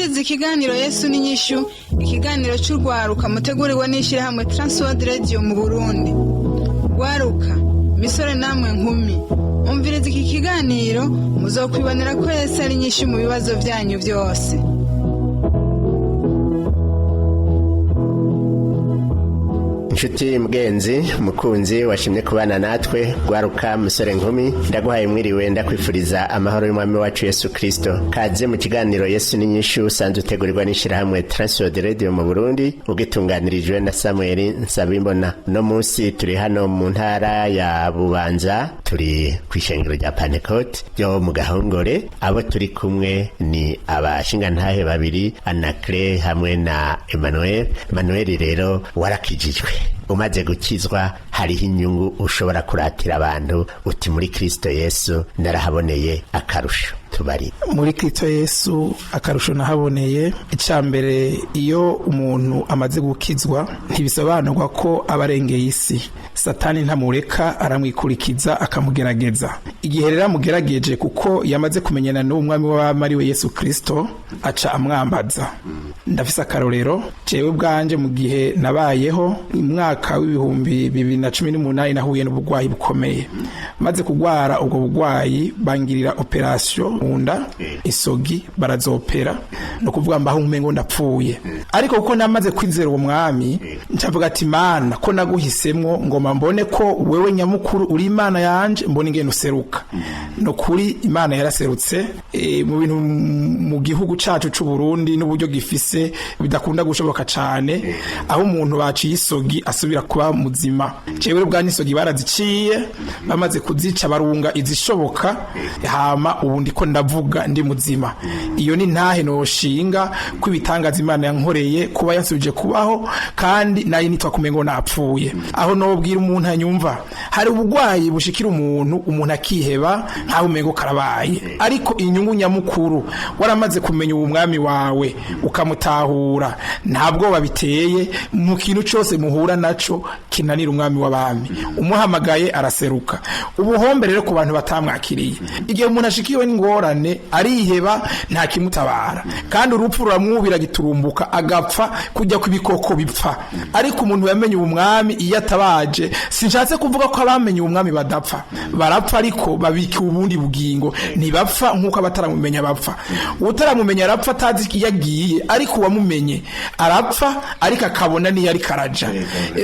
Mwumviriza ikiganiro Yesu n'inyishu, ikiganiro cy'urwaruka mutegurirwa n'ishyirahamwe Transworld Radio mu Burundi. Rwaruka, misore namwe nkumi, umviriza iki kiganiro muzokwibonera ko Yesu ari inyishu mu bibazo byanyu byose. Inshuti mgenzi mukunzi washimye kubana natwe rwaruka musore nkumi ndaguhaye mwiriwe ndakwifuriza amahoro y'umwami wacu Yesu Kristo. Kaze mu kiganiro Yesu n'inyishu sanzu tegurirwa n'ishirahamwe Transworld Radio mu Burundi ugitunganirijwe na Samuel Nsabimbona. No munsi turi hano mu ntara ya Bubanza, turi kwishengero rya Pentecote yo mu Gahongore. Abo turi kumwe ni abashingantahe babiri, Anacre hamwe na Emmanuel. Emmanuel rero warakijijwe, umaze gukizwa hariho inyungu ushobora kuratira abantu uti muri Kristo Yesu narahaboneye akarusho. Tubari muri Kristo Yesu akarusho nahaboneye. Icambere iyo umuntu amaze gukizwa ntibisobanurwa ko abarengeye isi. Satani ntamureka, aramwikurikiza akamugerageza. Igihe rero amugerageje kuko yamaze kumenyana n'umwami w'abami we Yesu Kristo, aca amwambaza. Ndafise akarorero jewe bwanje mu gihe nabayeho mwaka w'ibihumbi 2018 nahuye n'ubugwayi bukomeye. Maze kugwara ubwo bugwayi bangirira operation munda isogi barazopera, no kuvuga mbaho umengo ndapfuye. Ariko kuko namaze kwizera uwo mwami ncavuga ati Mana ko naguhisemwo ngoma mbone ko wewe nyamukuru uri Imana yanje, mbone ingene useruka. No kuri Imana yaraserutse mu bintu mu gihugu cacu c'u Burundi n'uburyo gifise bidakunda gushoboka cane, aho umuntu baciye isogi asubira kuba muzima. Jewe bwa nisogi baraziciye, bamaze kuzica barunga izishoboka, hama ubu ndiko ndavuga ndi muzima. Iyo ni ntahe no shinga kwibitangaza Imana yankoreye kuba yasubije kubaho, kandi nayi nitwa kumengo napfuye. Aho no bwira umuntu anyumva hari ubugwayi bushikira umuntu akiheba ntaho umengo karabaye, ariko inyungu nyamukuru waramaze kumenya uwo mwami wawe ukamutahura, ntabwo babiteye mu kintu cyose muhura naco kinanira umwami w'abami. Umuhamagaye araseruka. Ubuhombe rero ku bantu batamwakiriye, igihe umuntu ashikiwe n'ingorane ariheba nta kimutabara, kandi urupfu ruramwubira giturumbuka agapfa kujya kubikoko bipfa. Ariko umuntu yamenye umwami iyo atabaje, sinshatse kuvuga ko abamenye umwami badapfa, barapfa ariko babiki ubundi bugingo, ntibapfa nkuko abataramumenya bapfa. Utaramumenya arapfa atazi yagiye, ariko wamumenye arapfa ariko akabona niyo ari karaja.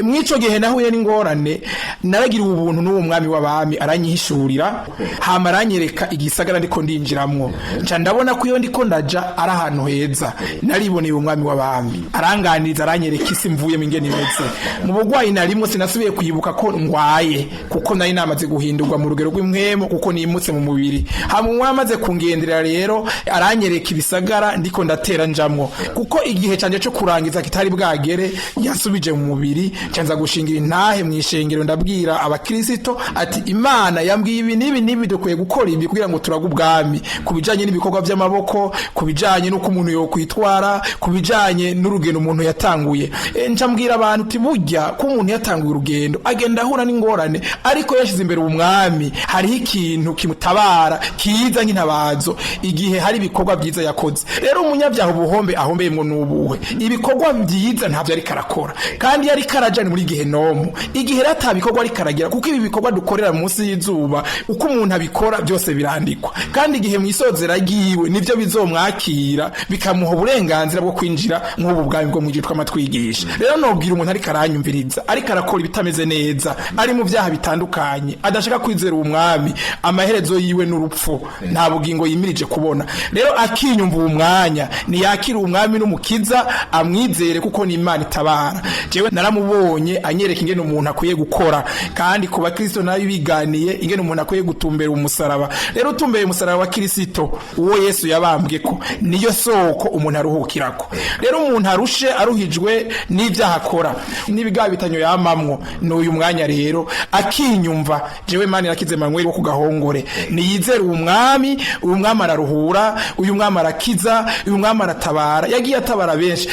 Mwico gihe nahuye n'ingorane naragira ubuntu n'uwo mwami w'abami, aranyihishurira hama aranyereka igisagara ndiko ndinjiramwo. Nca ndabona ko iyo ndiko ndaja ari ahantu heza, nariboneye umwami w'abami, aranganiriza aranyereka isi mvuyemo ingene imeze. Mu bugwayi narimo sinasubiye kuyibuka ko ngwaye, kuko nari namaze guhindurwa mu rugero rw'imwemo, kuko nimutse mu mubiri. Hama mwamaze kungendera rero aranyereka ibisagara ndiko ndatera njamwo, kuko igihe canje cyo kurangiza kitari bwagere yasubije mu mubiri. Canza gushingira intahe mwishengero ndabwira abakristo ati Imana yambwiye ibi nibi dukwiye gukora ibi kugira ngo turaga ubwami, kubijanye n'ibikorwa by'amaboko, kubijanye nuko umuntu yo kwitwara, kubijanye n'urugendo umuntu yatanguye. Nca mbwira abantu ati burya ko umuntu yatanguye urugendo agenda ahura n'ingorane, ariko yashize imbere umwami hariho ikintu kimutabara kiza nk'intabazo igihe hari ibikorwa byiza yakoze. Rero umunyabyaha ubuhombe ahombeyemwo n'ubuhe, ibikorwa byiza ntavyo ari karakora, kandi yari karajani muri gehenomu igihe rata bikorwa ari karagira, kuko ibi bikorwa dukorera munsi y'izuba uko umuntu abikora byose birandikwa, kandi igihe mwisozera giwe nivyo bizomwakira bikamuha uburenganzira bwo kwinjira nk'ubu bwami bwo mwijitwa amatwigisha. Rero nobwira umuntu ari karanyumviriza, ari karakora ibitameze neza, ari mu byaha bitandukanye, adashaka kwizera umwami, amaherezo yiwe n'urupfu, nta bugingo yimirije kubona. Rero akinyumva umwanya ni yakira umwami n'umukiza, amwizere kuko ni Imana itabara. Jewe naramubonye anyereka ingene umuntu akwiye gukora, kandi ku bakristo nayo biganiye ingene umuntu akwiye gutumbera umusaraba. Rero utumbeye umusaraba wa Kristo uwo Yesu yabambwe ko niyo soko umuntu aruhukirako. Rero umuntu arushe aruhijwe n'ibyaha akora n'ibigabitanyo yamamwo, n'uyu mwanya rero akinyumva, jewe Imana irakize Manuel wo ku Gahongore, niyizere umwami, uyu mwami araruhura, uyu mwami arakiza, uyu mwami aratabara. yagiye atabara benshi.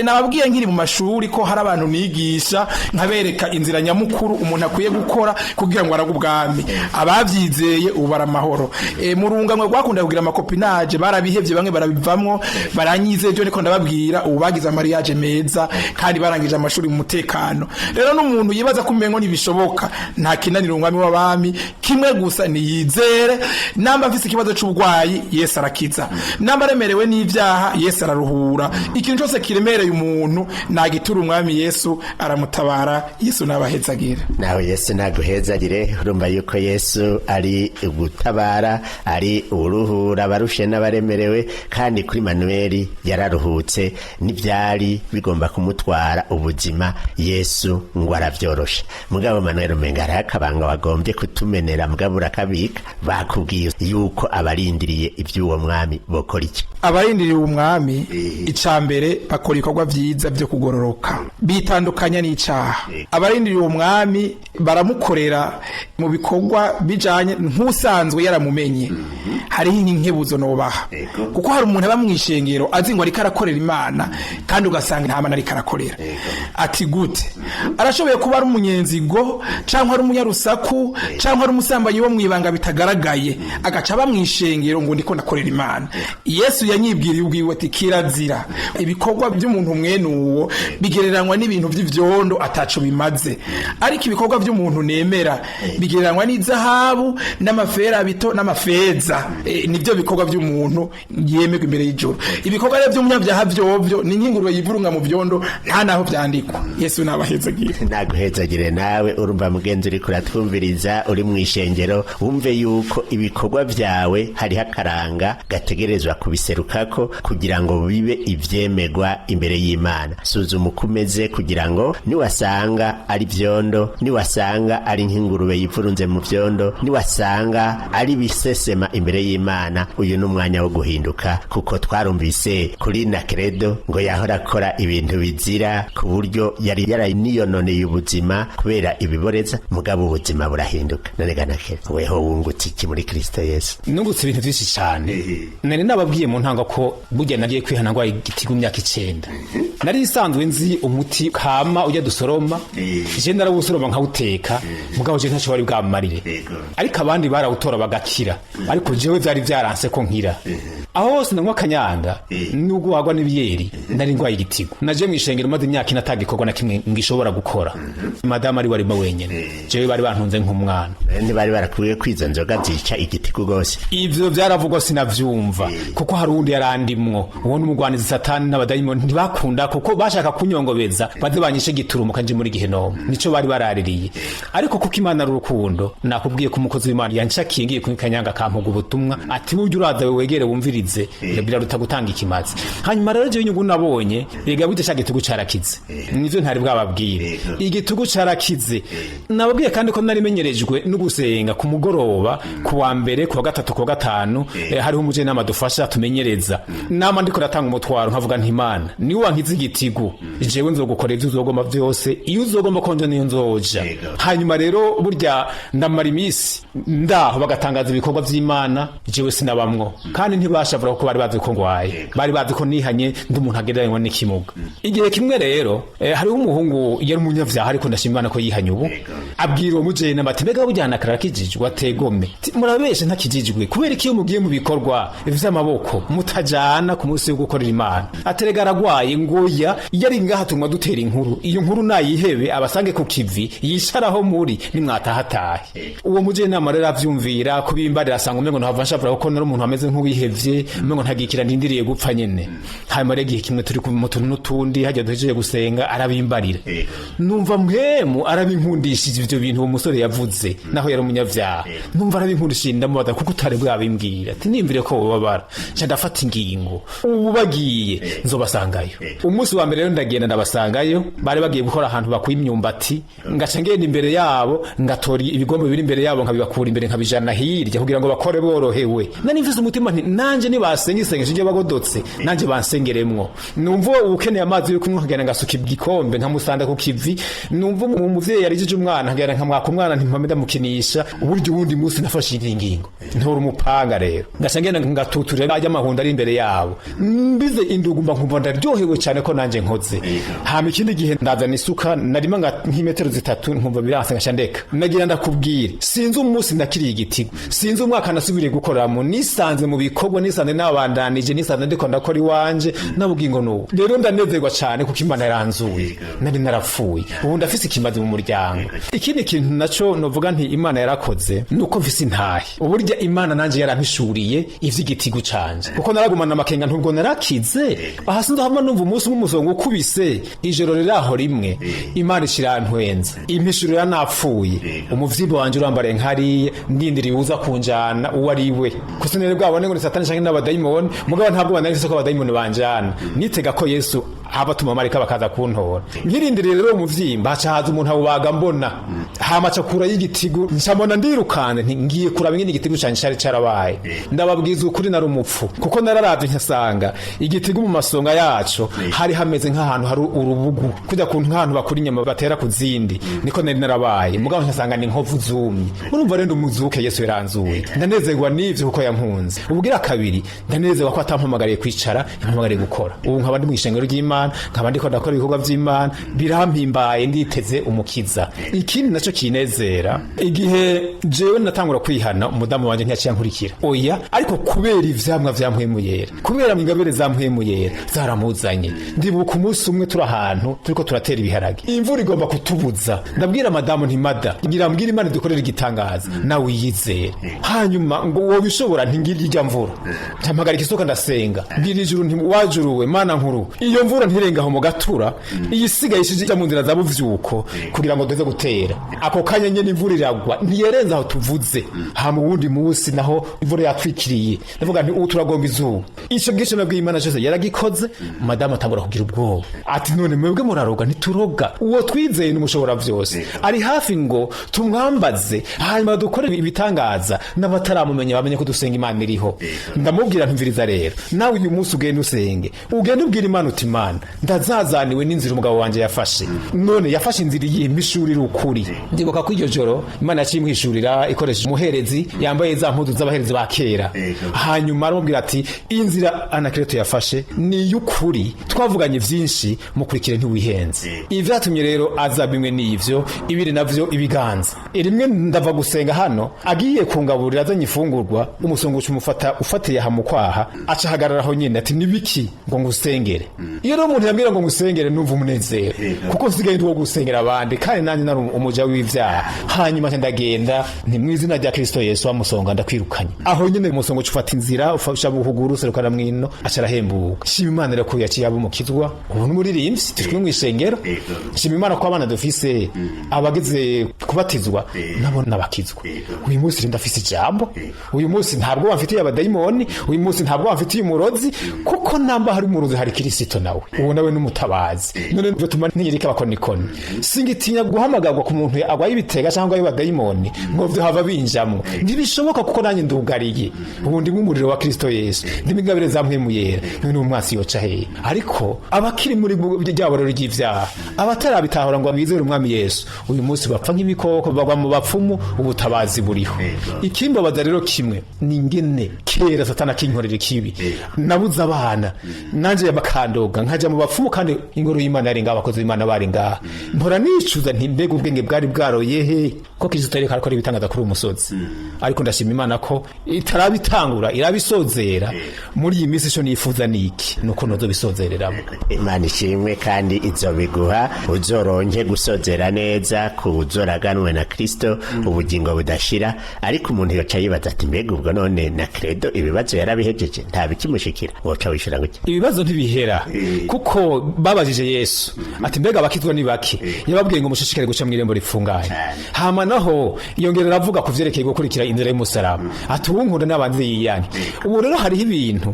Nababwiye nkiri mu mashuri ko hari abantu nigisha nkabereka inzira nyamukuru umuntu akwiye gukora kugira ngo arague ubwami. Abavyizeye ubu baramahoro. Mu rungamwe rwakunda kugira amakopinage barabihevye, bamwe barabivamwo, baranyizeye byo niko ndababwira, ubu bagize amariage meza kandi barangije amashuri mu mutekano. Rero n'umuntu yibaza kumengo nibishoboka, nta kinaniro umwami w'abami, kimwe gusa ni yizere. Namba afise ikibazo c'ubugwayi, Yesu arakiza. Namba remerewe n'ivyaha, Yesu araruhura. Ikintu cyose kiremereye umuntu nagitura umwami Yesu aramutabara. Yesu nabahezagira. Nawe Yesu naguhezagire. Urumva yuko Yesu ari gutabara, ari uruhura abarushe n'abaremerewe, kandi kuri Manueli yararuhutse n'ivyari bigomba kumutwara ubuzima Yesu ngo aravyorosha. Mugabo Manueli umengara akabanga wagombye kutumenera, mugabo urakabika. Bakubwiye yuko abarindiriye ivy'uwo mwami bokora iki? Abarindiriye umwami icambere bakora ibikorwa vyiza byo kugororoka, bitandukanya n'icaha. Abarindiriye umwami baramukorera mu bikorwa bijanye nk'usanzwe yaramumenye. Hariho inkebuzo nobaha, kuko hari umuntu aba mwishengero azi ngo ariko arakorera Imana kandi ugasanga nta mana ariko arakorera. Ati gute? Arashoboye kuba ari umunyenzigo canke ari umunyarusaku canke ari umusambanyi wo mwibanga bitagaragaye, agaca bamwishengero ngo ndiko ndakorera Imana. Yesu yanyibwiriye ubwiwe ati kirazira ibikorwa by'umuntu mwene uwo bigereranywa n'ibintu by'ivyondo ataco bimaze, ariko ibikorwa by'umuntu nemera bigereranywa n'izahabu n'amafera bito n'amafeza. Nibyo bikorwa by'umuntu yemerwa imbere y'ijuru. Ibikorwa rero by'umunyabyaha vyovyo ni nk'ingurube yivurunga mu vyondo, nta naho vyandikwa. Yesu nabahezagire. Naguhezagire nawe. Urumva mugenzi uri kuratwumviriza, uri mwishengero, wumve yuko ibikorwa vyawe hariho akaranga gategerezwa kubiserukako kugira ngo bibe ivyemegwa imbere y'Imana. Suzuma uko umeze kugira ngo niwasanga ari vyondo, niwasanga ari nk'ingurube yivurunze mu vyondo, niwasanga ari bisesema imbere y'Imana, uyu n'umwanya wo guhinduka. Kuko twarumvise kuri na credo ngo yahora akora ibintu bizira, ku buryo yari yaraniyononeye ubuzima kubera ibiboreza, mugabo ubuzima burahinduka. None ganake weho wungutse iki muri Kristo Yesu? Nungutse ibintu byinshi cyane. Nari nababwiye mu ntanga ko burya nagiye kwihana ngo igitigu myaka 9. Nari isanzwe nzi umuti kama ujya dusoroma, je ndarawusoroma nkawuteka, mugabo je ntacyo bari bwamarire. Ariko abandi barawutora bagakira, ariko jewe byari byaranse ko nkira. Aho hose ndanywa kanyanga nubwo wagwa n'ibiyeri, nari ngwaye igitigu. Naje mwishengero maze imyaka inatagikorwa na kimwe ngishobora gukora. Madama ari warimo wenyene, jewe bari bantunze nk'umwana. Bari barakwiye kwiza nzoga zica igitigu gose. Ivyo byaravugwa sinavyumva, kuko hari undi yarandimwo. Uwo n'umugwaniza Satani n'abadayimoni ntibakunda, kuko bashaka kunyongobeza baze banyishe giturumo kanje muri Gehenomu. Nico bari baraririye. Ariko kuko Imana rurukundo, nakubwiye ko umukozi w'Imana yanshakiye ngiye kanyanga kampuga ubutumwa, ati buryo uraza wegere wumvirize, biraruta gutanga ikimazi. Hanyuma rero je inyungu nabonye, rega bite sha gitugu carakize. Nivyo ntari bwababwire. Igitugu carakize. Nababwiye kandi ko nari menyerejwe no gusenga ku mugoroba, ku wa mbere, ku wa gatatu, ku wa gatanu, hariho umuje n'amadufasha tumenyereza. Nama ndiko ratanga umutwaro nkavuga nti Imana, ni wankize igitigu, jewe nzogukora ivyo uzogomba vyose, iyo uzogomba konje niyo nzoja. Hanyuma rero burya ndamara imisi ndaho bagatangaza ibikorwa vy'Imana, jewe sinabamwo, kandi ntibashavura ko bari bazi ko ngwaye, bari bazi ko nihanye ndi umuntu agereranywa n'ikimuga. Igihe kimwe rero hariho umuhungu yari umunyavyaha, ariko ndashima Imana ko yihanye ubu. Abwira uwo muje n'amati mbega bujyana karakijijwe ategome, murabeshe ntakijijwe kubera iki iyo mugiye mu bikorwa vy'amaboko mutajana ku munsi wo gukorera Imana. Aterega aragwaye ngoya yari ngaha tumwa dutera inkuru, iyo nkuru nayihebe abasange ku kivi yisharaho muri nimwatahatahe. Uwo muje nama rero avyumvira kubimbarira asanga umengo ntava nshavura ko nari umuntu ameze nk'uwihevye, umengo ntagikira ndindiriye gupfa nyene. Hanyuma rero igihe kimwe turi ku moto n'utundi hajya duhejeje gusenga arabimbarira, numva mwemu arabinkundishije ivyo bintu uwo musore yavuze, naho yari umunyavyaha. Numva arabinkundishije ndamubaza kuko utari bwabimbwira, ati nimvire ko ubabara nca ndafata ingingo, ubu bagiye nzobasangayo. Umunsi wa mbere rero ndagenda ndabasangayo, bari bagiye gukora ahantu bakuye imyumbati, ngaca ngenda imbere yabo ngatora ibigombe biri imbere yabo nkabibakura imbere nkabijana hirya kugira ngo bakore borohewe. Nani mvise umutima nti nanje nibasenga isengesho ryo bagodotse nanje bansengeremwo. Numva ukeneye amazi yo kunywa nkagenda ngasuka igikombe nkamusanda ku kivi, numva umuvyeyi yarijije umwana nkagenda nkamwaka umwana ntimpameda mukinisha. Uburyo ubundi munsi nafashe ingingo ntora umupanga rero ngaca ngenda ngatuturira ajya amahunda ari imbere yabo, mbize ngize indugumba nkumva ndaryohewe cyane ko nanje nkoze. Hama ikindi gihe ndazana isuka narima nk'imetero 3 nkumva biranse ngashandeka. Nagira ndakubwire sinzi umunsi nakiriye igitigo, sinzi umwaka nasubiriye gukoramo, nisanze mu bikorwa, nisanze nabandanije, nisanze ndiko ndakora iwanje nabugingo no. Rero ndanezerwa cyane kuko Imana yaranzuye, nari narapfuye, ubu ndafise ikimazi mu muryango. Ikindi kintu naco novuga nti Imana yarakoze nuko mfise intahe, uburya Imana nanje yarampishuriye ivy'igitigo canje, kuko naragumana amakenga ntubwo narakize. Aha sinzi hama numva umunsi umusongo ukubise ijoro riraho rimwe, Imana ishirantwenza impishurira napfuye, umuvyimbo wanje urambare nkariye ndindiriye uza kunjana uwo ari we, kusenere bwabone ngo ni Satani canke n'abadayimoni, mugabo ntabwo banarifise ko abadayimoni banjana, nitega ko Yesu abatuma marika bakaza kuntora. Nkirindiriye rero umuvyimba haca haza umuntu awubaga mbona, hama cakura y'igitigo ncamona ndirukane nti ngiye kuraba ingene igitigo canje cari carabaye. Ndababwiza ukuri nari umupfu, kuko nararavye nkasanga igitigo mu masonga yaco hari hameze nk'ahantu hari urubugu, kujya ku nk'ahantu bakuri inyama batera ku zindi, niko nari narabaye, mugabo nkasanga ni nkovu zumye. Urumva rero umuzuke Yesu yaranzuye, ndanezerwa n'ivyo kuko yankunze. Ubwira kabiri ndanezerwa ko atampamagariye kwicara, yampamagariye gukora. Ubu nkaba ndi mu ishengero ry'Imana, nkaba ndiko ndakora ibikorwa vy'Imana, birampimbaye nditeze umukiza. Ikindi naco kinezera, igihe jewe natangura kwihana umudamu wanje ntiyaciye nkurikira, oya, ariko kubera ivyamwa vyampwemuyera, kubera ingabire zampwemuyera zaramuzanye. Ndibuka umunsi umwe turi ahantu turiko turatera ibiharage, imvura igomba kutubuza, ndabwira madamu nti mada ngira mbwira Imana dukorera igitangaza nawe uyizere, hanyuma ngo wowe bishobora ntingira irya mvura, mpagarika isoka ndasenga, mbwira ijuru nti wajuruwe Mana nkuru, iyo mvura ntirengaho mu gatura, iyisigaye ishije mu nzira za buvyuko kugira ngo duze gutera. Ako kanya nyene imvura iragwa ntiyerenza aho tuvuze, hama uwundi munsi naho imvura yatwikiriye, ndavuga nti ubu turagomba izuba. Ico gice nabwiye Imana cyose yaragikoze. Madamu atangura kugira ubwoba ati none mwebwe muraroga ntituroga, uwo twizeye n'umushobora vyose ari hafi ngo tumwambaze, hanyuma dukore ibitangaza n'abataramumenya bamenye ko dusenga Imana iriho. Ndamubwira ntumviriza rero, nawe uyu munsi ugende usenge, ugende ubwira Imana uti Imana ndazazaniwe n'inzira umugabo wanje yafashe, none yafashe inzira yimishurira ukuri. Ndibuka ko iryo joro Imana yacimuhishurira ikoresheje umuherezi yambaye za mpuzu z'abaherezi ba kera, hanyuma aramubwira ati inzira Anakleto yafashe ni y'ukuri, twavuganye vyinshi mukurikire ntiwihenze. Ivyatumye rero aza bimwe n'ivyo, ibiri navyo ibiganza. Rimwe ndava gusenga hano, agiye kungaburira azanye ifungurwa, umusongoci umufata ufatiye hamukwaha, aca hagararaho nyene ati nibiki ngo ngusengere. Iyo rero umuntu yambwira ngo ngusengere numva umunezero, kuko nsigaye ndi wo gusengera abandi kandi nanjye nari umuja w'ivyaha. Hanyuma ndagenda nti mw'izina rya Kristo Yesu amusonga ndakwirukanye. Aho nyene umusongoci ufata inzira ufasha buhuguru serukana mwino acara hembuka. Shima Imana rero ko yaciye abumukizwa, ubu n'umuririmbyi turi mu ishengero. Shima Imana ko abana dufise abageze kubatizwa nabo nabakizwa. Uyu munsi ndafise ijambo, uyu munsi ntabwo bamfitiye abadayimoni, uyu munsi ntabwo bamfitiye umurozi, kuko namba hari umurozi hari Kristo nawe, uwo nawe n'umutabazi. None bituma ntiyirika bakonikoni, singitinya guhamagarwa ku muntu agwaye ibitega cyangwa y'abadayimoni ngo vyo hava binjamwe, ntibishoboka kuko nanye ndugariye. Ubu ndi umuriro wa Kristo Yesu, ndimigabire zampwemuyera, none umwasi yoca he. Ariko abakiri muri ryaboro ry'ivyaha, abatarabitahura ngo bizere umwami Yesu, uyu munsi bapfa nk'ibikoko, bagwa mu bapfumu, ubutabazi buriho. Ikimbabaza rero kimwe ni ingene kera Satana kinkorera ikibi, nabuza abana nanje yabakandoga nkaja mu bapfumu, kandi ingoro y'Imana yari ngaho, abakozi b'Imana bari ngaho. Mpora nicuza nti mbega ubwenge bwari bwaroye he, ko Kristo yareka akora ibitangaza kuri umusozi. Ariko ndashima Imana ko itarabitangura irabisozera. Muri iyi minsi cyo nifuza niki nuko nozo bisozereramo. Imana ishimwe kandi izobiguha, uzoronke gusozera neza, kuzoraganwe na Kristo ubugingo budashira. Ariko umuntu yoca yibaza ati mbega ubwo none na credo ibibazo yarabihejeje nta bikimushikira, woca wishura ngo ibibazo ntibihera, kuko babajije Yesu ati mbega abakizwa ni baki, yababwiye ngo mushishikare guca mw'irembo rifunganye. Hama naho yongerera avuga ku vyerekeye gukurikira inzira y'umusaraba, ati ubunkunda n'abanzi yiyanye. Ubu rero hariho ibintu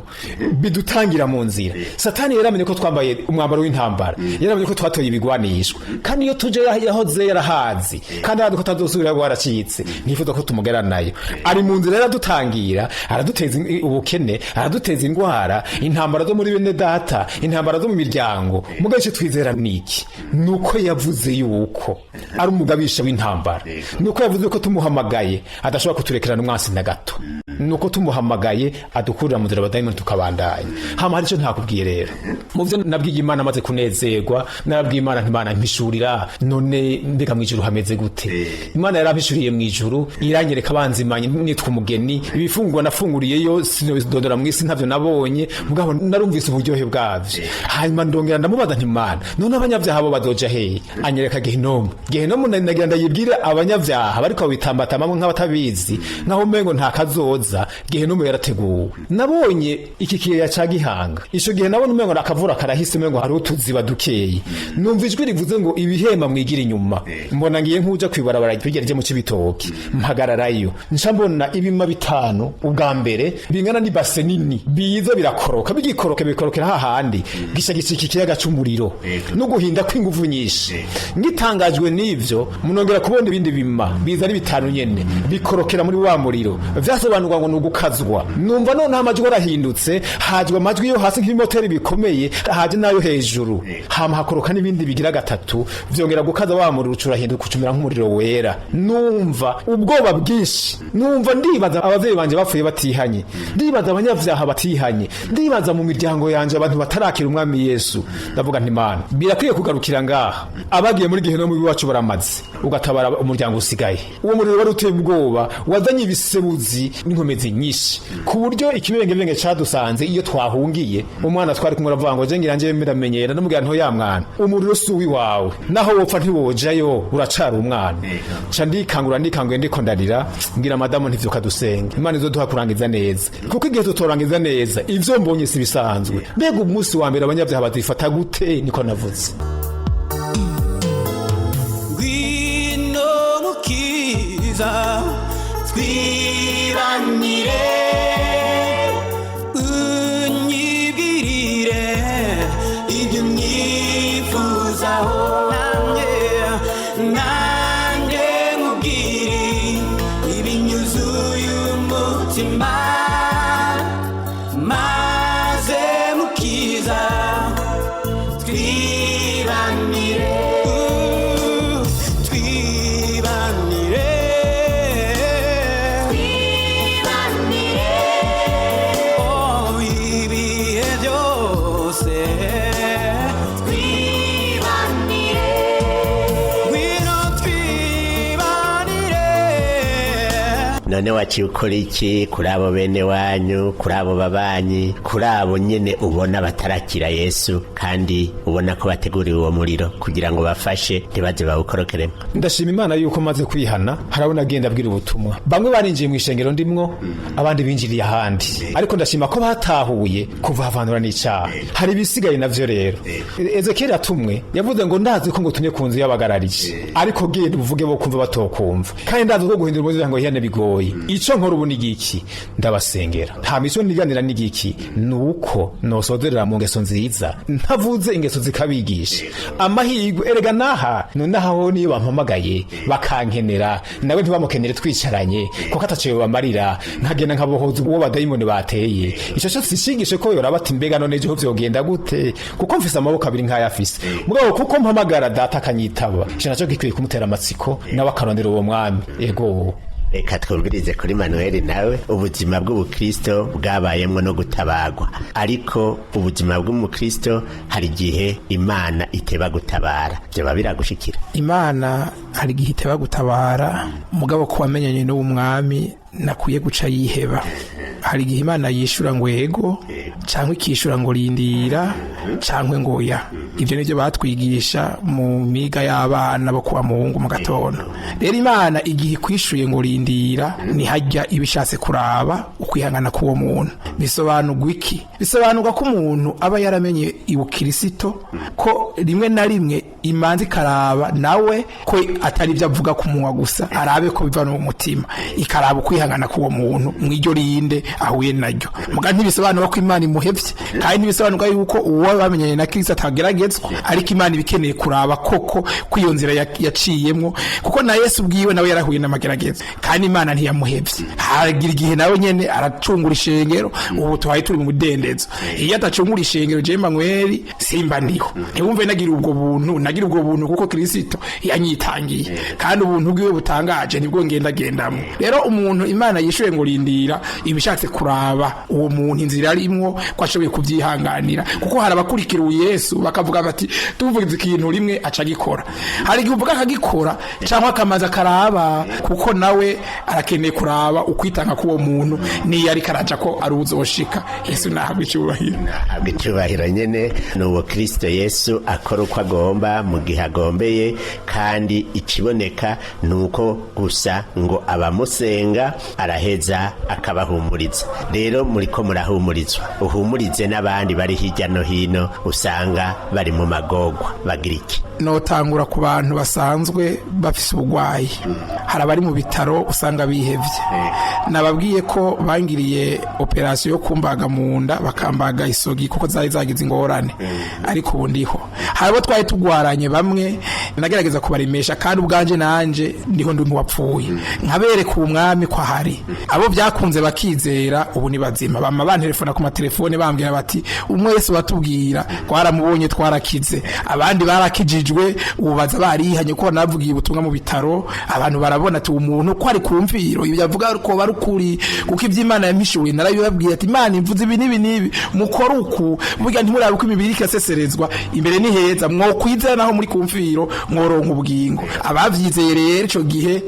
bidutangira mu nzira. Satani yaramenye ko twambaye umwambaro w'intambara, yaramenye ko twatoye ibigwanishwa, kandi iyo tuje yahoze yarahazi, kandi ariko tazosubira waracitse, nifuza ko tumugera nayo. Ari mu nzira yaradutangira, araduteza ubukene, araduteza indwara, intambara zo muri bene data, intambara zo mu miryango. Mugace twizera niki nuko yavuze yuko ari umugabisha w'intambara, nuko yavuze ko tumuhamagaye adashobora kuturekerana umwansi na gato, nuko tumuhamagaye adukurira mu nzira abadayimoni tukabandanya. Hama hari icyo ntakubwiye rero, mu byo nabwiye Imana maze kunezerwa, narabwiye Imana nti Imana mpishurira, none mbega mu ijuru hameze gute? Imana yarampishuriye mu ijuru, iranyereka abanzimanye nitwa umugeni, ibifungwa nafunguriyeyo sinodondora mu isi ntavyo nabonye, mugabo narumvise uburyohe bwavyo. Hanyuma ndongera ndamubaza nti Imana, none abanyabyaha bo bazoja hehe? Anyereka Gehinomu. Gehinomu nagira ndayibwira abanyabyaha bariko bitambatamamo nk'abatabizi, nkaho umengo nta kazoza. Gehinomu yarateguwe. Nabonye iki kiyeya ca Gihanga, ico gihe nabona umengo nakavura karahise, umengo hari utuziba dukeyi. Numva ijwi rivuze ngo ibihema mwigira inyuma. Mbona ngiye nkuja kwibarabara rye mu Cibitoki, mpagararayo nca mbona ibima bitanu ubwa mbere bingana ni base nini, biza birakoroka, bikorokera hahandi gisha gicika ikiyaga c'umuriro no guhinda kw'inguvu nyinshi. Ngitangajwe n'ivyo, munongera kubona ibindi bima biza ari bitanu nyene bikorokera muri wa muriro, vyasobanurwa ngo nugukazwa. Numva none amajwi arahindutse, hajwe amajwi yo hasi nk'imoteri bikomeye, haje nayo hejuru, hama hakoroka n'ibindi bigira gatatu, vyongera gukaza wa muriro ucurahinduka ucumira nk'umuriro wera. Numva ubwoba bwinshi, numva ndibaza abavyeyi banje bapfuye batihanye, ndibaza abanyavyaha batihanye, ndibaza mu miryango yanje abantu batarakira umwami Yesu. Ndavuga nti Imana, birakwiye kugarukira ngaha, abagiye muri Gehinomu iwacu baramaze, ugatabara umuryango usigaye. Uwo muriro wari uteye ubwoba, wazanye ibisebuzi n'inkomezi nyinshi, ku buryo ikibengevenge cadusanze iyo twahungiye. Umwana twari kumwe aravuga ngo je ngira nje miramenyera, ndamubwira nto ya mwana, umuriro suwi wawe, naho wopfa ntiwojayo, uracara umwana. Ca ndikanguye ndiko ndarira, ngira madamu ntivyuka dusenge, Imana izoduha kurangiza neza, kuko igihe tutorangiza neza ivyo mbonye si bisanzwe. Mbega umunsi wa mbere abanyabyaha bazifata gute? Niko navuze. Ngwino mukiza twibanire, unyibwirire ibyo mwifuzaho, nanjye nkubwire ibinyuzuye umutima, maze mukiza twibanire, twibanire, oh ibihe byose twibanire, ngwino twibanire. None waciye ukora iki kuri abo bene wanyu, kuri abo babanyi, kuri abo nyene ubona batarakira Yesu kandi ubona ko bateguriwe uwo muriro kugira ngo bafashe ntibaze bawukorokeremo? Ndashima Imana yuko maze kwihana, harabona agenda abwira ubutumwa. Bamwe barinjiye mu ishengero ndimwo, abandi binjiriye ahandi, ariko ndashima ko batahuye kuva havanura n'icaha. Hari bisigaye navyo rero. Ezekiel atumwe yavuze ngo ndazi ko ngo tunye ku nzu y'abagararije, ariko genda uvuge bo kumva batokumva, kandi ndazi ko guhindura umuzi ngo hiyane bigoye. Ico nkora ubu nigiki? Ndabasengera. Nta mico niganira nigiki, nuko nosozerera mu ngeso nziza, ntavuze ingeso zikabigisha. Amahirwe erega naha nonaho niyo bampamagaye bakankenera, nawe ntibamukenere twicaranye, kuko ataciye bamarira, nkagenda nkabohoza uwo badayimoni bateye. Ico cyo sishigishe ko yora bati mbega none ejo vyogenda gute, kuko mfise amaboko abiri nk'ayafise, mugabo kuko mpamagara data akanyitaba, ico naco gikwiye kumutera amatsiko nawe akarondera uwo mwami. Ego reka twumvirize kuri Manuel nawe. Ubuzima bw'ubukristo bwabayemwo no gutabagwa, ariko ubuzima bw'umukristo hari igihe Imana iteba gutabara, byo biragushikira? Imana hari igihe iteba gutabara, mugabo ko wamenyanye n'umwami nakwiye guca yiheba. Hari igihe Imana yishura ngo yego, cyangwa ikishura ngo rindira, cyangwa ngo ya. Ibyo nivyo batwigisha mu miga y'abana bo kuwa muhungu mu gatondo. Rero Imana igihe kwishuye ngo rindira, ni hajya ibishatse kuraba ukwihangana k'uwo muntu. Bisobanurwa iki? Bisobanurwa ko umuntu aba yaramenye ibukristo, ko rimwe na rimwe imanzi karaba nawe ko atari byo avuga ku munwa gusa, arabe ko biva mu mutima, ikaraba ukwihangana k'uwo muntu mw'iryo rinde ahuye naryo. Muga ntibisobanura ko Imana imuhevye, kandi ntibisobanura yuko uwo kuba bamenyanye na Kristo atageragezwa ariko Imana ibikeneye kuraba koko kwiyo nzira yaciyemwo kuko na Yesu bwiwe nawe yarahuye n'amageragezo kandi Imana ntiyamuhevye hagira igihe nawe nyene aracungura ishengero ubu tuhaye turi mu mudendezo iyo atacungura ishengero je Emmanuel simba ndiho ntiwumve nagira ubwo buntu kuko Kristo yanyitangiye kandi ubuntu bwiwe butangaje nibwo ngendagendamwe rero umuntu Imana yishuye ngo rindira ibishatse kuraba uwo muntu inzira arimwo ko ashoboye kubyihanganira kuko hari abakurikira Yesu bakavuga bati tuvugize ikintu rimwe aca gikora hari igihe uvuga akagikora cyangwa akamaza karaba kuko nawe arakeneye kuraba ukwitanga k'uwo muntu niyo ari karaja ko ari uzoshika Yesu nahabwa icyubahiro nyene n'uwo Kristo Yesu akora uko agomba mu gihe agombeye kandi ikiboneka nuko gusa ngo abamusenga araheza akabahumuriza rero muriko murahumurizwa uhumurize n'abandi bari hirya no hino usanga bari mu magogwa bagira iki notangura ku bantu basanzwe bafise ubugwayi hari abari mu bitaro usanga bihevye nababwiye ko bangiriye operation yo kumbaga mu nda bakambaga isogi kuko zari zagize ingorane ariko ubu ndiho hari abo twari tugwaranye bamwe nagerageza kubaremesha kandi ubwanje nanje ndiho ndi wapfuye nkabereka umwami ko hari abo byakunze bakizera ubu ni bazima bama bantelefona ku matelefone bambwira bati umwe Yesu batubwira twaramubonye twarakize abandi barakijijwe ubaza barihanye ko navugiye ubutumwa mu bitaro abantu barabona ati umuntu ko ari kumviro ibyo yavuga ko barukuri kuko iby'Imana yampishuye narabibabwiye ati Imana imvuze ibi nibi mukora uku burya ntimuraba uko imibiri ikaseserezwa imbere ni heza mwokwizera naho muri kumviro mworonka ubugingo abavyizeye rero ico gihe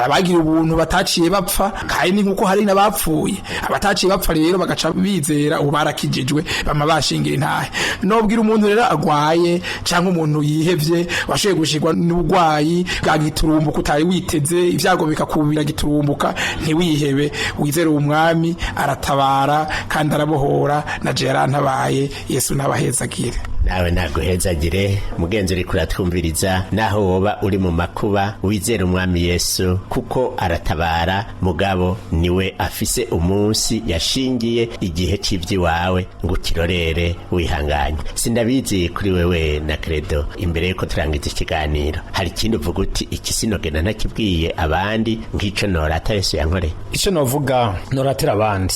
abagira ubuntu bataciye bapfa kandi nkuko hari n'abapfuye abataciye bapfa rero bagaca bizera ubarakijijwe bama bashingira intahe nobwira umuntu rero agwaye cyangwa umuntu yihevye washoye gushirwa n'ubugwayi bwagiturumbuka utari witeze ibyago bikakubira giturumbuka ntiwihebe wizere umwami aratabara kandi arabohora na Jerantabaye Yesu nabahezagire nawe naguhezagire mugenzi uri kuratwumviriza naho woba uri mu makuba wizere umwami Yesu kuko aratabara mugabo niwe afise umunsi yashingiye igihe cy'ibyiwawe ngo ukirorere wihanganye sindabizi kuri wewe na Credo imbere yuko turangiza ikiganiro hari ikindi uvuga uti iki sinogena ntakibwiye abandi nk'ico norata Yesu yankoreye ico novuga noratera abandi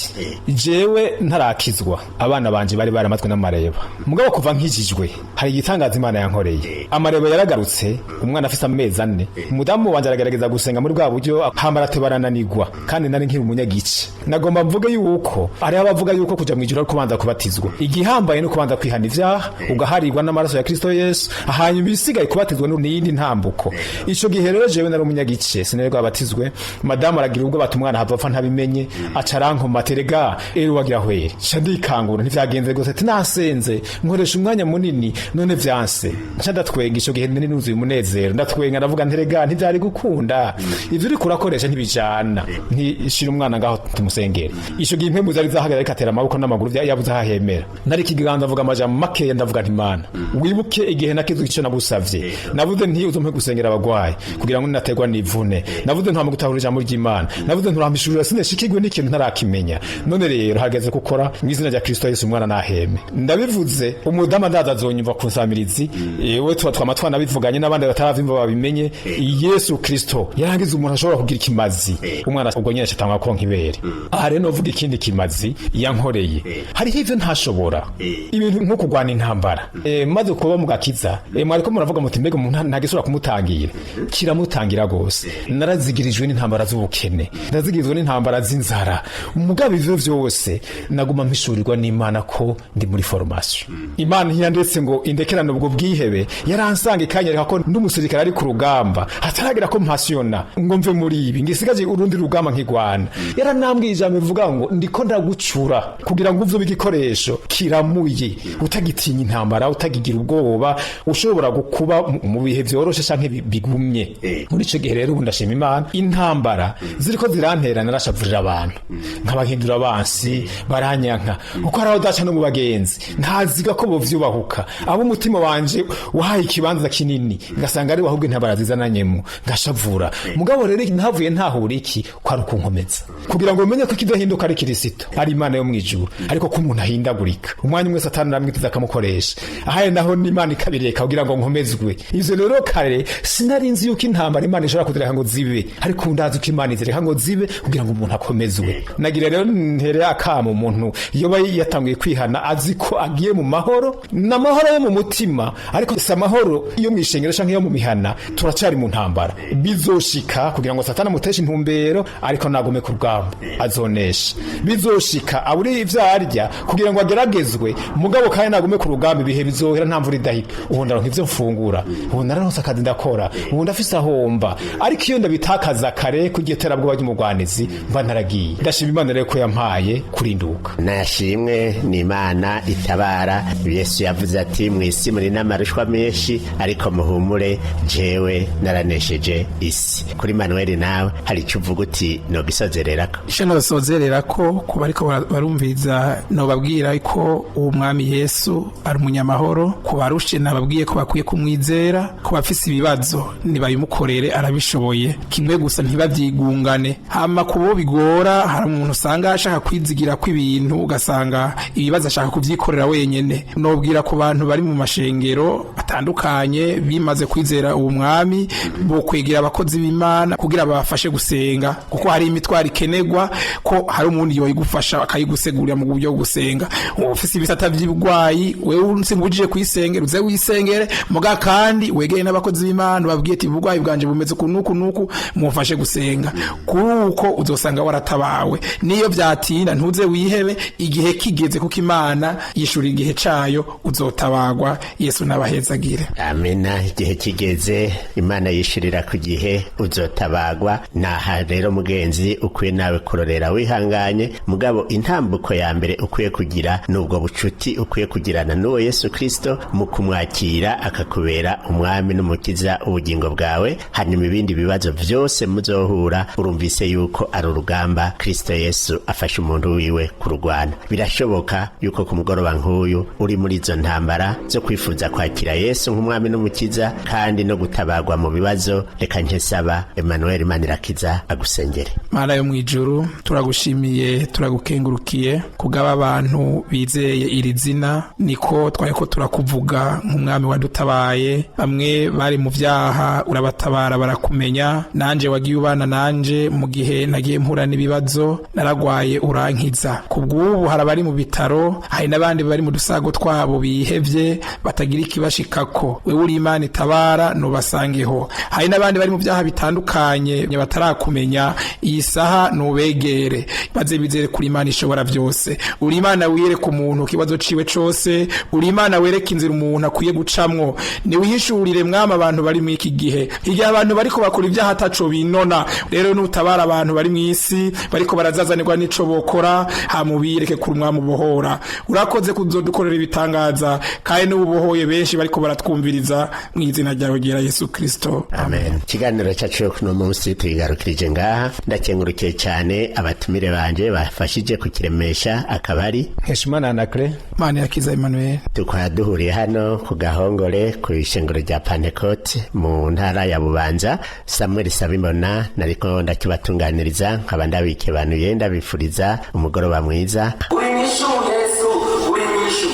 jewe ntarakizwa abana banje bari baramatwe n'amareba mugabo kuva nk'iki hari igitangaza Imana yankoreye amarebo yaragarutse umwana afise amezi 4 umudamu wanje aragerageza gusenga muri bwa buryo hambara tebarananigwa kandi nari nkiri umunyagice nagomba mvuge yuko ari abavuga yuko kuja mu ijuru kubanza kubatizwa igihambaye no kubanza kwihana ivyaha ugaharirwa n'amaraso ya Kristo Yesu hanyuma bisigaye kubatizwa n'indi ntambuko ico gihe rero jewe nari umunyagice sinerwa abatizwe madamu aragira ubwo batumwana havapfa ntabimenye acaranko materega ero wagira hwere shadikangura ntivyagenze gose tinasenze nkoresha umwanya munini none vyanse ndatwenga ico gihe nini nuzuye umunezero ndatwenga ndavuga nterega ntivyari gukunda ivyo uri kurakoresha ntibijana ntishira umwana ngaho tumusengere ico gihe impemu zari zahagarara ikatera amaboko n'amaguru yabuze ahemera nari kiganza avuga amajambo make ndavuga nti Imana wibuke igihe nakizu ico nagusavye navuze nti uzompe gusengera abagwayi kugira ngo nategwa nivune navuze nta mugutahura ijambo ry'Imana navuze nturambishurira sineshikigwe n'ikintu ntarakimenya none rero hageze gukora mu izina rya Kristo Yesu umwana naheme ndabivuze umudama ndaza zonyumva ku nsamirizi ewe twamatwana bivuganye n'abandi bataravimba babimenye Yesu Kristo yarangiza umuntu ashobora kugira ikimazi umwana ubwo nyine cyatanga ko nkibere aha rero novuga ikindi kimazi yankoreye hari ivyo ntashobora ibintu nko kugwana intambara maze kuba mugakiza mwariko muravuga muti mbega umuntu ntagisura kumutangira kiramutangira gose narazigirijwe n'intambara z'ubukene ndazigirizwe n'intambara z'inzara umugabo ivyo vyose naguma mpishurirwa n'Imana ko ndi muri formation Imana ntiyandetse ngo indekerano ubwo bwihebe yaransanga ikanyereka ko n'umusirikare ari ku rugamba hataragira ko mpasiona ngo mve muri ibi ngisigaje urundi rugamba nkigwana yaranambwiye ijambo bivuga ngo ndiko ndagucura kugira ngo uvyo bigikoresho kiramuye utagitinya intambara utagigira ubwoba ushobora gukuba mu bihe vyoroshe canke bigumye muri ico gihe rero ndashima Imana intambara ziriko zirantera narashavurira abantu nkabahindura abansi baranyanka uko araho daca no mu bagenzi ntaziga ko bovyuba kubahuka abo umutima wanje wahaye ikibanza kinini ngasanga ari bahubwe ntabarazizananyemo ngashavura mugabo rero ntavuye ntahura iki kwari kunkomeza kugira ngo umenye ko kidahinduka ari Kristo ari Imana yo mwijuru ariko ko umuntu ahindagurika umwanya umwe Satani namwitiza akamukoresha ahaye naho n'Imana ikabireka kugira ngo nkomezwe ivyo rero kare sinarinzi yuko intambara Imana ishobora kuzireka ngo zibe ariko ndazi ko Imana izireka ngo zibe kugira ngo umuntu akomezwe nagira rero ntere akamo umuntu iyo yatangiye kwihana azi ko agiye mu mahoro n'amahoro yo mu mutima ariko si amahoro iyo mwishengero canke yo mu mihana turacari mu ntambara bizoshika kugira ngo Satani amuteshe intumbero ariko nagume ku rugamba azonesha bizoshika aburi ivyarya kugira ngo ageragezwe mugabo kandi nagume ku rugamba ibihe bizohera nta mvura idahita ubu ndaronka ivyo mfungura ubu nararonse akazi ndakora ubu ndafise ahomba ariko iyo ndabitakaza kare kugiye terabwoba ry'umugwanizi mba ntaragiye ndashima Imana rero ko yampaye kurinduka nashimwe ni Imana itabara Yesu yavuze ati mwisi muri n'amarushwa menshi ariko muhumure jewe naranesheje isi kuri Manuel nawe hari icyo uvuga uti no gisozererako ishano basozererako kuba ariko barumviza no babwira ko uwo mwami Yesu ari umunyamahoro kubarushe nababwiye ko bakwiye kumwizera ko bafise ibibazo nibayimukorere arabishoboye kimwe gusa ntibavyigungane hama kubo bigora hari umuntu usanga ashaka kwizigira kw'ibintu ugasanga ibibazo ashaka kuvyikorera wenyene nobwira ku bantu bari mu mashengero atandukanye bimaze kwizera uwo mwami bo kwegera abakozi b'Imana kugira babafashe gusenga kuko hari imitwaro ikenerwa ko hari umuntu yoyigufasha akayigusegurira mu buryo bwo gusenga ufise ibisata vy'ibigwayi wewe unsingujije kwisengera uze wisengere muga kandi wegeye n'abakozi b'Imana babwiye ati ubugwayi bwanje bumeze kunuku mufashe gusenga kuko uzosanga waratabawe niyo vyatinda ntuze wihebe igihe kigeze kuko Imana yishura igihe cayo uzotabagwa Yesu nabahezagire amena igihe kigeze Imana yishirira ku gihe uzotabagwa naha rero mugenzi ukwiye nawe kurorera wihanganye mugabo intambuko ya mbere ukwiye kugira nubwo bucuti ukwiye kugirana n'uwo Yesu Kristo mu kumwakira akakubera umwami n'umukiza ubugingo bwawe hanyuma ibindi bibazo byose muzohura urumvise yuko ari urugamba Kristo Yesu afashe umuntu wiwe kurugwana birashoboka yuko ku mugoroba nk'uyu uri muri izo ntambara zo kwifuza kwakira Yesu nk'umwami n'umukiza kandi no gutabagwa mu bibazo reka nkesaba Emmanuel Manirakiza agusengere Mana yo mwijuru turagushimiye turagukengurukiye kugaba abantu bizeye iri zina niko twayeko turakuvuga nk'umwami wadutabaye bamwe bari mu vyaha urabatabara barakumenya nanje wagiye ubana nanje mu gihe nagiye mpura n'ibibazo naragwaye urankiza kubw'ubu harabari mu bitaro hari n'abandi bari mu dusago twabo bihevye batagira ikibashikako wewe uri Imana itabara no basangeho hari n'abandi bari mu vyaha bitandukanye batarakumenya iyi saha nubegere baze bizere kuri Imana ishobora byose uri Imana wiyereka umuntu kibazo ciwe cose uri Imana wereka inzira umuntu akwiye gucamwo ni wihishurire mwama abantu bari mu iki gihe igihe abantu bariko bakora ivyaha ataco binona rero nutabara abantu bari mu isi bariko barazazanirwa nico bokora hamubireke kuri umwami ubohora urakoze kuzodukorera ibitangaza kandi n'ububohoye benshi bariko baratwumviriza mu izina ryawe ryera Yesu Kristo amen kiganiro cyacu kuno munsi tuyigarukirije ngaha ndakengurukiye cyane abatumire banje bafashije kukiremesha akabari Heshimana Anacre Mana yakiza Emmanuel tukwaduhuriye hano ku Gahongore ku ishengero rya Pentecote mu ntara ya Bubanza Samuel Sabimona nariko ndakibatunganiriza nkaba ndabikebanuye ndabifuriza umugoroba mwiza INYISHU YESU INYISHU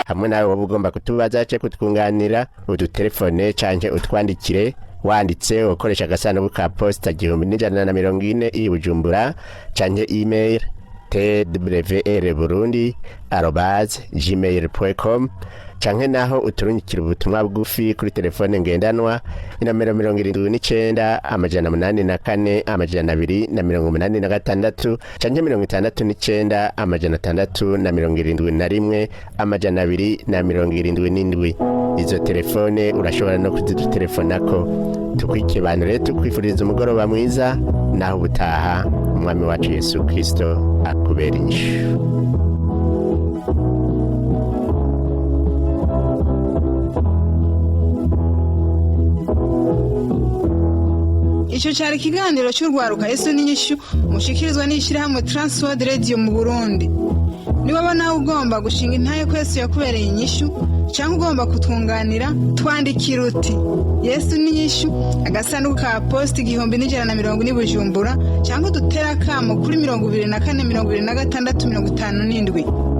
hamwe nawe wowe ugomba kutubaza cyo kutwunganira udutelefone canke utwandikire wanditse ukoresha agasanduku ka posta 1140 i Bujumbura canke email twrburundi@gmail.com canke naho uturunyikira ubutumwa bugufi kuri telefone ngendanwa inomero 79 amajana 84 amajana 286 canke 69 amajana 671 amajana 277 izo telefone urashobora no kuzidutelefonako tukwikibanire tukwifuriza umugoroba mwiza naho ubutaha umwami wacu Yesu Kristo akubera inyishu. Ico cari ikiganiro cy'urwaruka Yesu n'inyishu mushikirizwa n'ishirahamwe Transworld Radio mu Burundi. niba nawe ugomba gushinga intaye ko Yesu yakubereye inyishu cyangwa ugomba kutwunganira twandikira uti Yesu ni inyishu agasanduku ka posti 1140 Bujumbura cyangwa dutera kamo kuri 24 26 57